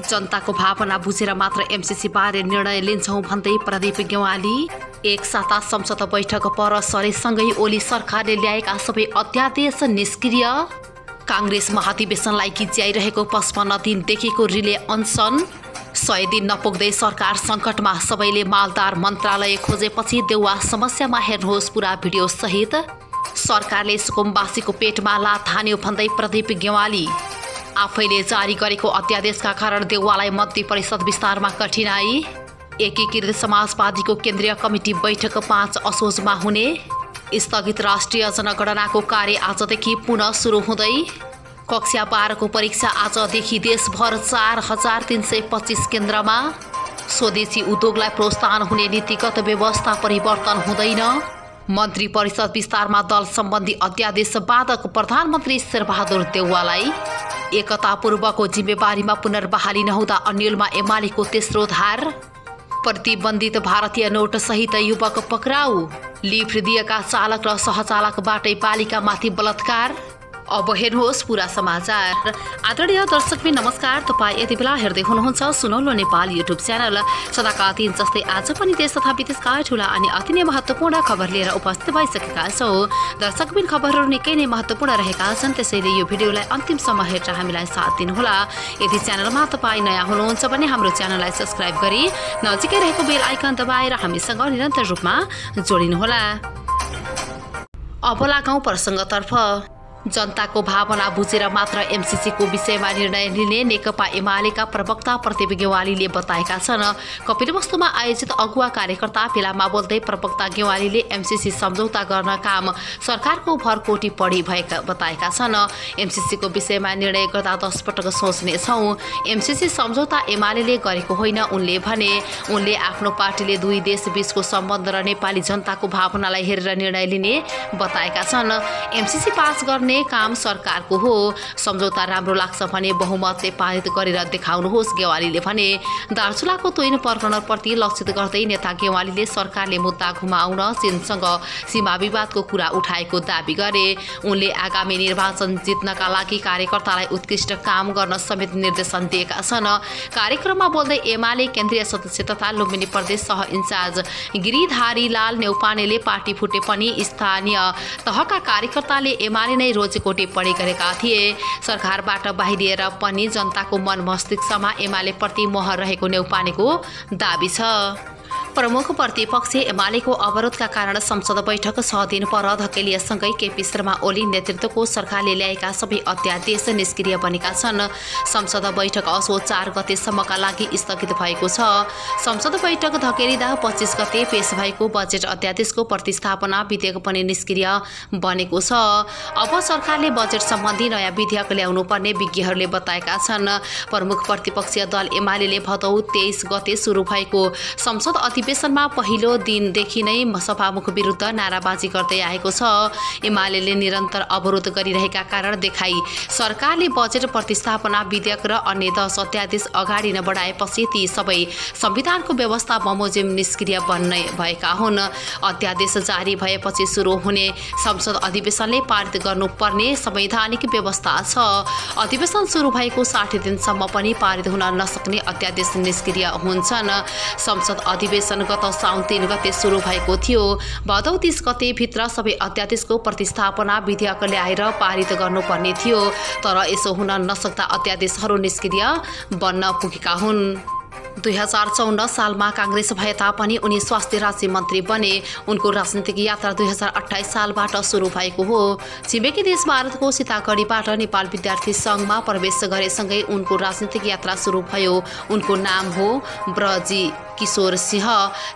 जनताको भावना बुझेर मात्र एमसीसी बारे निर्णय लिन्छौं भन्दै प्रदीप गेवाली। एक साता संसद बैठक पर सरेसँगै ओली सरकारले ल्याएका सबै अध्यादेश निष्क्रिय। कांग्रेस महाधिवेशनलाई गिज्याइरहेको 55 दिनदेखिको रिले अनसन। 100 दिन नपुग्दै सरकार सङ्कटमा, सबैले मालदार मन्त्रालय खोजेपछि देउवा समस्यामा हेर्नुहोस् पुरा भिडियो सहित। सरकारले सुकुम्बासीको पेटमा लात हान्यो भन्दै प्रदीप गेवाली। आफैले जारी गरेको अध्यादेशका कारण देउवालाई मन्त्री परिषद विस्तारमा कठिनाई। एकीकृत समाजवादीको केन्द्रीय कमिटी बैठक 5 असोजमा हुने। स्थगित राष्ट्रिय जनगणनाको कार्य आजदेखि पुनः सुरु हुँदै। कक्षा 12 को परीक्षा आजदेखि देशभर 4325 केन्द्रमा। स्वदेशी उद्योगलाई प्रोत्साहन हुने नीतिगत व्यवस्था परिवर्तन हुँदैन। मन्त्री परिषद विस्तारमा दल सम्बन्धी अध्यादेश बाधक प्रधानमन्त्री शेरबहादुर देउवालाई। एकता पूर्वको जिम्मेवारीमा पुनर्बहाली नहुँदा अन्यलमा एमालेको तेस्रो धार। प्रतिबन्धित भारतीय नोट सहित युवक पक्राउ। लिफ्ट दिएका चालक र सहचालकबाटै बालिकामाथि बलात्कार। अब हेर्नुहोस् पुरा समाचार। आदरणीय दर्शकबिन नमस्कार। तपाईँ यति बेला हेर्दै हुनुहुन्छ सुनौलो नेपाल युट्युब च्यानल। सदाका दिन जस्तै आज पनि देश तथा विदेशका ठूला अनि अति नै महत्त्वपूर्ण खबर लिएर उपस्थित भइसकेका छौँ। दर्शकबिन खबरहरू निकै नै महत्त्वपूर्ण रहेका छन्, त्यसैले यो भिडियोलाई अन्तिमसम्म हेरेर हामीलाई साथ दिनुहोला। यदि च्यानलमा तपाईँ नयाँ हुनुहुन्छ भने हाम्रो च्यानललाई सब्स्क्राइब गरी नजिकै रहेको बेल आइकन दबाएर हामीसँग निरन्तर रूपमा जोडिनुहोला। अब लागौँ प्रसङ्गतर्फ। जनताको भावना बुझेर मात्र एमसीसीको विषयमा निर्णय लिने नेकपा एमालेका प्रवक्ता प्रदीप गेवालीले बताएका छन्। कपिलवस्तुमा आयोजित अगुवा कार्यकर्ता भेलामा बोल्दै प्रवक्ता गेवालीले एमसीसी सम्झौता गर्न काम सरकारको भरकोटी पढी भएका बताएका छन्। एमसीसीको विषयमा निर्णय गर्दा 10 पटक सोच्नेछौँ। एमसीसी सम्झौता एमालेले गरेको होइन उनले भने। उनले आफ्नो पार्टीले दुई देश बीचको सम्बन्ध र नेपाली जनताको भावनालाई हेरेर निर्णय लिने बताएका छन्। एमसीसी पास गर्ने काम सरकारको हो। सम्झौता राम्रो लाग्छ भने बहुमतले पारित गरेर देखाउनुहोस्, गेवालीले भने। दार्चुलाको तोइन प्रकरणप्रति लक्षित गर्दै नेता गेवालीले सरकारले मुद्दा घुमाउन चीनसँग सीमा विवादको कुरा उठाएको दाबी गरे। उनले आगामी निर्वाचन जित्नका लागि कार्यकर्तालाई उत्कृष्ट काम गर्न समेत निर्देशन दिएका छन्। कार्यक्रममा बोल्दै एमाले केन्द्रीय सदस्य तथा लुम्बिनी प्रदेश सह इन्चार्ज गिरिधारीलाल नेउपानेले पार्टी फुटे पनि स्थानीय तहका कार्यकर्ताले एमाले नै रोजेको टिप्पणी गरेका थिए। सरकारबाट बाहिरिएर पनि जनताको मन मस्तिष्कमा एमाले प्रति मोह रहेको नेउपानेको दाबी छ। प्रमुख प्रतिपक्ष एमालेको अवरोधका कारण संसद बैठक 6 दिन पर धकेलिएसँगै केपी शर्मा ओली नेतृत्वको सरकारले ल्याएका सबै अध्यादेश निष्क्रिय बनेका छन्। संसद बैठक असोज 4 गतेसम्मका लागि स्थगित भएको छ। संसद बैठक धकेलिँदा 25 गते पेश भएको बजेट अध्यादेशको प्रतिस्थापना विधेयक पनि निष्क्रिय बनेको छ। अब सरकारले बजेट सम्बन्धी नयाँ विधेयक ल्याउनु पर्ने विज्ञहरूले बताएका छन्। प्रमुख प्रतिपक्षीय दल एमालेले भदौ 23 गते सुरु भएको संसद अधिवेशनमा पहिलो दिनदेखि नै सभामुख विरुद्ध नाराबाजी गर्दै आएको छ। एमालेले निरन्तर अवरोध गरिरहेका कारण देखाई सरकारले बजेट प्रतिस्थापना विधेयक र अन्य 10 अध्यादेश अगाडि नबढाएपछि ती सबै संविधानको व्यवस्था बमोजिम निष्क्रिय बन्ने भएका हुन्। अध्यादेश जारी भएपछि सुरु हुने संसद अधिवेशनले पारित गर्नुपर्ने संवैधानिक व्यवस्था छ। अधिवेशन सुरु भएको 60 दिनसम्म पनि पारित हुन नसक्ने अध्यादेश निष्क्रिय हुन्छन्। संसद अधिवेशन गत साउन 3 गते सुरु भएको थियो। भदौ 30 गते भित्र सबै अध्यादेशको प्रतिस्थापना विधेयक ल्याएर पारित गर्नुपर्ने थियो, तर यसो हुन नसक्दा अध्यादेशहरू निष्क्रिय बन्न पुगेका हुन्। 2054 सालमा कांग्रेस भए तापनि उनी स्वास्थ्य राज्य मन्त्री बने। उनको राजनीतिक यात्रा 2028 सालबाट सुरु भएको हो। छिमेकी देश भारतको सीतागढीबाट नेपाल विद्यार्थी सङ्घमा प्रवेश गरेसँगै उनको राजनीतिक यात्रा सुरु भयो। उनको नाम हो ब्रजी किशोर सिंह।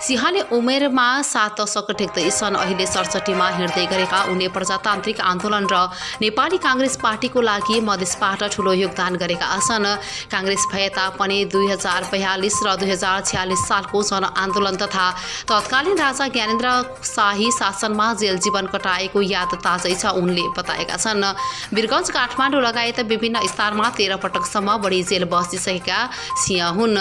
सिंहले उमेरमा 7 दशक टेक्दै छन्। अहिले 67 मा हिँड्दै गरेका उनले प्रजातान्त्रिक आन्दोलन र नेपाली कांग्रेस पार्टीको लागि मधेसबाट ठूलो योगदान गरेका छन्। कांग्रेस भए तापनि 2042 1942 र 2046 सालको जनआन्दोलन तथा तत्कालीन राजा ज्ञानेन्द्र शाही शासनमा जेल जीवन कटाएको याद ताजै छ उनले बताएका छन्। वीरगञ्ज काठमाडौँ लगायत विभिन्न स्थानमा 13 पटकसम्म बढी जेल बसिसकेका सिंह हुन्।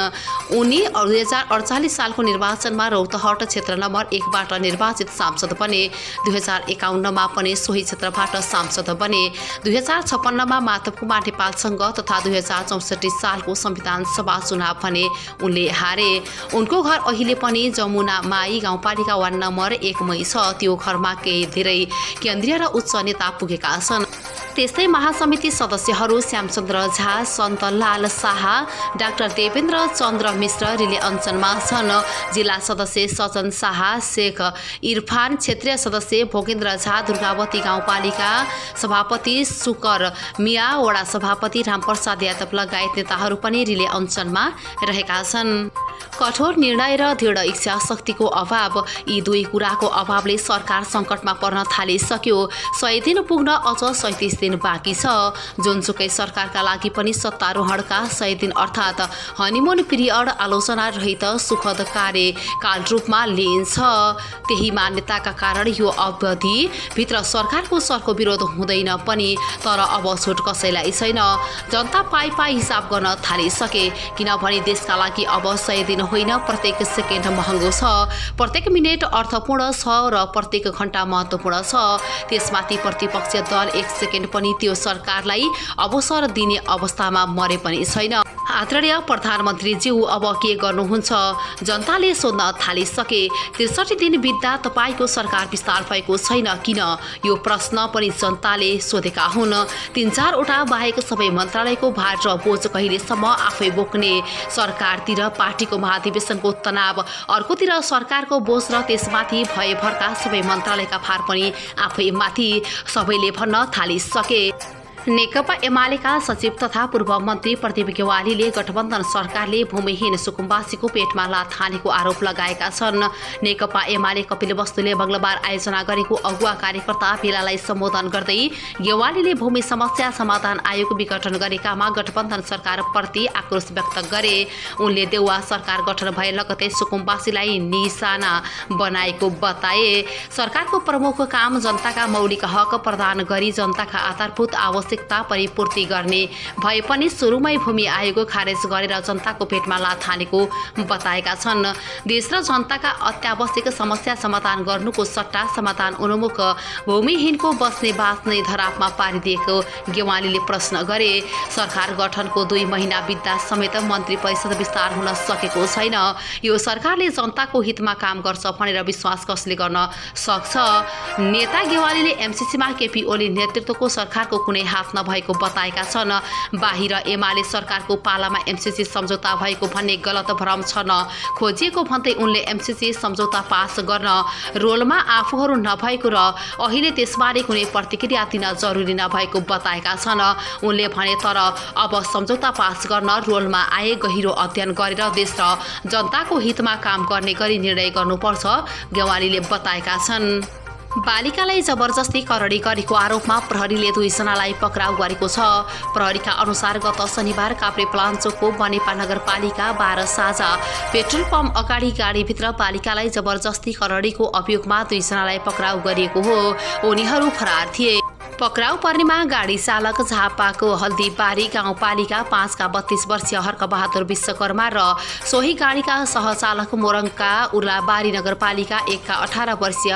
उनी 2048 सालको निर्वाचनमा रौतहट क्षेत्र नम्बर 1 बाट निर्वाचित सांसद बने। 2051 मा पनि सोही क्षेत्रबाट सांसद बने। 2056 मा माधवकुमार नेपालसँग तथा 2064 सालको संविधान सभा चुनाव भने उनले हारे। उनको घर अहिले पनि जमुना माई गाउँपालिका वार्ड नम्बर 1 मै छ। त्यो घरमा केही धेरै केन्द्रीय र उच्च नेता पुगेका छन्। त्यस्तै महासमिति सदस्यहरू श्यामचन्द्र झा, सन्तलाल शाह, डाक्टर देवेन्द्र चन्द्र मिश्र रिले अञ्चनमा छन्। जिल्ला सदस्य सजन शाह, शेख इरफान, क्षेत्रीय सदस्य भोगेन्द्र झा, दुर्गावती गाउँपालिका सभापति सुकर मिया, वडा सभापति रामप्रसाद यादव लगायत नेताहरू पनि रिले अञ्चनमा रहेका छन्। कठोर निर्णय र दृढ इच्छा शक्तिको अभाव, यी दुई कुराको अभावले सरकार सङ्कटमा पर्न थालिसक्यो। 100 दिन पुग्न अझ 37 दिन बाँकी छ। जुनसुकै सरकारका लागि पनि सत्तारोहणका 100 दिन अर्थात् हनीमुन पिरियड आलोचना रहित सुखद कार्यकाल रूपमा लिइन्छ। त्यही मान्यताका कारण यो अवधिभित्र सरकारको सरको विरोध हुँदैन पनि, तर अब छुट कसैलाई छैन। जनता पाई हिसाब गर्न थालिसके, किनभने देशका लागि अब 100 दिन होइन, प्रत्येक सेकेन्ड महँगो छ, प्रत्येक मिनेट अर्थपूर्ण छ र प्रत्येक घण्टा महत्त्वपूर्ण छ। त्यसमाथि प्रतिपक्षीय दल 1 सेकेन्ड पनि त्यो सरकारलाई अवसर दिने अवस्थामा मरे पनि छैन। आदरणीय प्रधानमन्त्रीज्यू, अब के गर्नुहुन्छ? जनताले सोध्न थालिसके। 63 दिन बित्दा तपाईँको सरकार विस्तार भएको छैन किन? यो प्रश्न पनि जनताले सोधेका हुन्। 3-4 वटा बाहेक सबै मन्त्रालयको भार र बोझ कहिलेसम्म आफै बोक्ने? सरकारतिर पार्टीको महाधिवेशनको तनाव, अर्कोतिर सरकारको बोझ र त्यसमाथि भयभरका सबै मन्त्रालयका भार पनि आफैमाथि। सबैले भन्न थालिसके। नेकपा एमालेका सचिव तथा पूर्व मन्त्री प्रदीप गेवालीले गठबन्धन सरकारले भूमिहीन सुकुम्बासीको पेटमा लात हानेको आरोप लगाएका छन्। नेकपा एमाले कपिलवस्तुले मंगलबार आयोजना गरेको अगुवा कार्यकर्ता भेलालाई सम्बोधन गर्दै गेवालीले भूमि समस्या समाधान आयोग विघटन गरेकामा गठबन्धन सरकारप्रति आक्रोश व्यक्त गरे। उनले देउवा सरकार गठन भए लगतै सुकुम्बासीलाई निशाना बनाएको बताए। सरकारको प्रमुख काम जनताका मौलिक हक प्रदान गरी जनताका आधारभूत आवश्यकता परिपूर्ति गर्ने भए पनि सुरुमै भूमि आयोग खारेज गरेर जनताको पेटमा लात हानेको बताएका छन्। देश र जनताका अत्यावश्यक समस्या समाधान गर्नुको सट्टा समाधान उन्मुख भूमिहीनको बस्ने बाँच्ने धरापमा पारिदिएको गेवालीले प्रश्न गरे। सरकार गठनको 2 महिना बित्दा समेत मन्त्री परिषद विस्तार हुन सकेको छैन। यो सरकारले जनताको हितमा काम गर्छ भनेर विश्वास कसले गर्न सक्छ? नेता गेवालीले एमसीसीमा केपी ओली नेतृत्वको सरकारको कुनै हात नभएको बताएका छन्। बाहिर एमाले सरकारको पालामा एमसीसी सम्झौता भएको भन्ने गलत भ्रम छन् खोजिएको भन्दै उनले एमसीसी सम्झौता पास गर्न रोलमा आफूहरू नभएको र अहिले त्यसबारे कुनै प्रतिक्रिया दिन जरुरी नभएको बताएका छन्। उनले भने तर अब सम्झौता पास गर्न रोलमा आए गहिरो अध्ययन गरेर देश र जनताको हितमा काम गर्ने गरी निर्णय गर्नुपर्छ गेवालीले बताएका छन्। बालिकालाई जबरजस्ती करडी गरेको आरोपमा प्रहरीले 2 जनालाई पक्राउ गरेको छ। प्रहरीका अनुसार गत शनिबार काभ्रे प्लान्चोकको बनेपा नगरपालिका 12 साझा पेट्रोल पम्प अगाडि गाडीभित्र बालिकालाई जबरजस्ती करडीको अभियोगमा 2 जनालाई पक्राउ गरिएको हो। उनीहरू फरार थिए। पक्राउ पर्नेमा गाडी चालक झापाको हल्दीबारी गाउँपालिका 5 का 32 वर्षीय हर्कबहादुर विश्वकर्मा र सोही गाडीका सहचालक मोरङका उर्लाबारी नगरपालिका 1 का 18 वर्षीय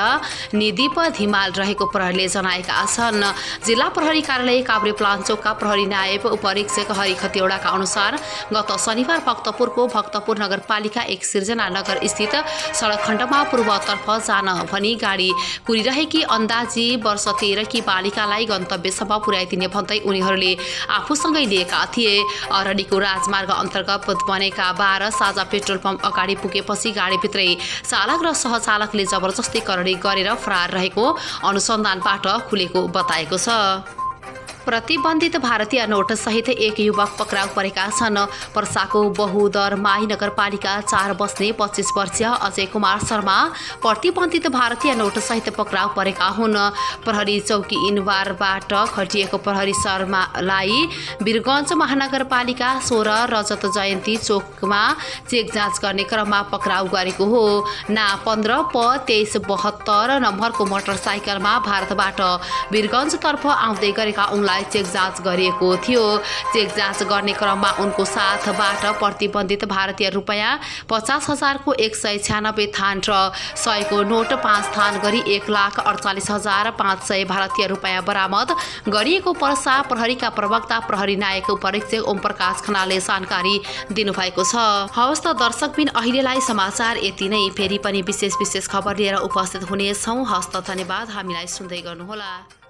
निदीप धिमाल रहेको प्रहरीले जनाएका छन्। जिल्ला प्रहरी कार्यालय काभ्रे प्लान्चोकका प्रहरी नायब उपरीक्षक हरि खतिवडाका अनुसार गत शनिबार भक्तपुरको भक्तपुर नगरपालिका 1 सिर्जना नगर स्थित सडक खण्डमा पूर्वतर्फ जान भनी गाडी कुरिरहेकी अन्दाजी वर्ष 13 की बालिकालाई गन्तव्यसम्म पुर्याइदिने भन्दै उनीहरूले आफूसँगै लिएका थिए। अरडीको राजमार्ग अन्तर्गत बनेका 12 साझा पेट्रोल पम्प अगाडि पुगेपछि गाडीभित्रै चालक र सहचालकले जबरजस्ती करडी गरेर फरार रहेको अनुसन्धानबाट खुलेको बताएको छ। प्रतिबन्धित भारतीय नोट सहित एक युवक पक्राउ परेका छन्। पर्साको बहुदर माई नगरपालिका 4 बस्ने 25 वर्षीय अजय कुमार शर्मा प्रतिबन्धित भारतीय नोट सहित पक्राउ परेका हुन्। प्रहरी चौकी इनवारबाट खटिएको प्रहरी शर्मालाई वीरगञ्ज महानगरपालिका 16 रजत जयन्ती चोकमा चेक जाँच गर्ने क्रममा पक्राउ गरेको हो। ना 15 प 2372 नम्बरको मोटरसाइकलमा भारतबाट वीरगञ्जतर्फ आउँदै गरेका उनलाई चेक जाँच गरिएको थियो। चेक जाँच गर्ने क्रममा उनको साथबाट प्रतिबन्धित भारतीय रुपैयाँ 50,000 को 196 थान र 100 को नोट 5 थान गरी 1,48,500 भारतीय रुपैयाँ बरामद गरिएको पर्सा प्रहरीका प्रवक्ता प्रहरी नायक उपरीक्षक ओम प्रकाश खनालले जानकारी दिनुभएको छ। हवस् त दर्शकबिन, अहिलेलाई समाचार यति नै। फेरि पनि विशेष खबर लिएर उपस्थित हुनेछौँ। हस्त धन्यवाद। हामीलाई सुन्दै गर्नुहोला।